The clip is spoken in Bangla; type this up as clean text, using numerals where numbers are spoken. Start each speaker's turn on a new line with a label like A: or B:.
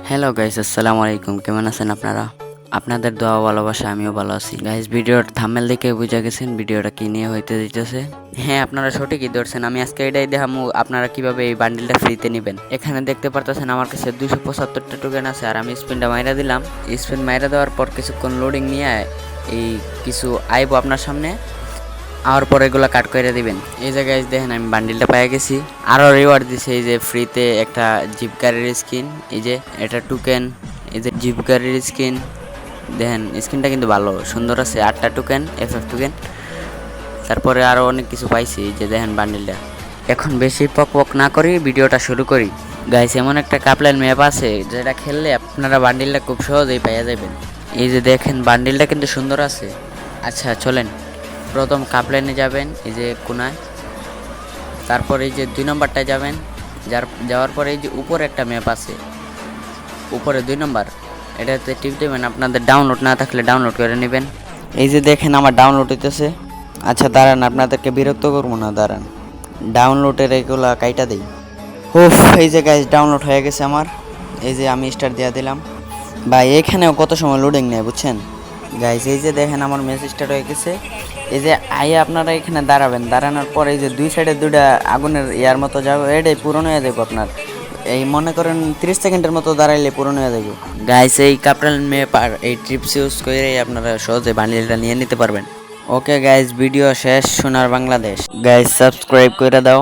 A: হ্যালো গাইস, আসসালামু আলাইকুম। কেমন আছেন আপনারা? আপনাদের দোয়া ভালোবাসা আমিও ভালো আছি। গাইস, ভিডিওর থাম্বনেল দেখে বুঝে গেছেন ভিডিওটা কি নিয়ে হইতে দিতেছে। হ্যাঁ, আপনারা সঠিকই ধরছেন। আমি আজকে এটাই দেখামু আপনারা কিভাবে এই বান্ডিলটা ফ্রিতে নেবেন। এখানে দেখতে পারতেছেন আমার কাছে 275টা টোকেন আছে আর আমি স্পিনটা মাইরা দিলাম। স্পিন মাইরা দেওয়ার পর কিছুক্ষণ লোডিং নিয়ে এই কিছু আইবো আপনার সামনে। আর পরে এগুলো কাট করে দিবেন। এই জায়গায় দেখেন আমি বান্ডিলটা পেয়ে গেছি। আরও রিওয়ার্ড দিছে এই যে ফ্রিতে একটা জিপ গাড়ির স্কিন, এই যে এটা টোকেন, এই যে জিপ গাড়ির স্কিন দেখেন। স্কিনটা কিন্তু ভালো সুন্দর আছে, 8টা টোকেন FF টোকেন। তারপরে আরও অনেক কিছু পাইছি, এই যে দেখেন বান্ডিলটা। এখন বেশি পক পক না করি ভিডিওটা শুরু করি। গাইস, এমন একটা কাপলাইন ম্যাপ আছে যেটা খেললে আপনারা বান্ডিলটা খুব সহজেই পাইয়া যাবেন। এই যে দেখেন বান্ডিলটা কিন্তু সুন্দর আছে। আচ্ছা চলেন, প্রথম কাপলাইনে যাবেন এই যে কোনায়, তারপর এই যে 2 নম্বরটায় যাবেন। যাওয়ার পরে এই যে উপরে একটা ম্যাপ আছে, উপরে 2 নম্বর, এটাতে টিপ দেবেন। আপনাদের ডাউনলোড না থাকলে ডাউনলোড করে নেবেন। এই যে দেখেন আমার ডাউনলোড হইতেছে। আচ্ছা দাঁড়ান, আপনাদেরকে বিরক্ত করবো না, দাঁড়ান ডাউনলোডের এগুলা কাইটা দেই। ওফ, এই যে গাইস ডাউনলোড হয়ে গেছে আমার। এই যে আমি স্টার্ট দিয়ে দিলাম। ভাই এখানেও কত সময় লোডিং নেয় বুঝছেন গাইস। এই যে দেখেন আমার মেসেজ স্টার্ট হয়ে গেছে। এই যে আইয়া আপনারা এখানে দাঁড়াবেন, দাঁড়ানোর পর এই যে দুই সাইডে দুইটা আগুনের ইয়ার মতো যাবে, এটাই পূরণ হয়ে যাবে আপনার। এই মনে করেন 30 সেকেন্ডের মতো দাঁড়াইলে পূরণ হয়ে যাবে গাইস। এই কাপড় ম্যাপ আর এই ট্রিপস ইউজ করে আপনারা সহজে বান্ডিলটা নিয়ে নিতে পারবেন। ওকে গাইস, ভিডিও শেষ। সোনার বাংলাদেশ গাইস, সাবস্ক্রাইব করে দাও।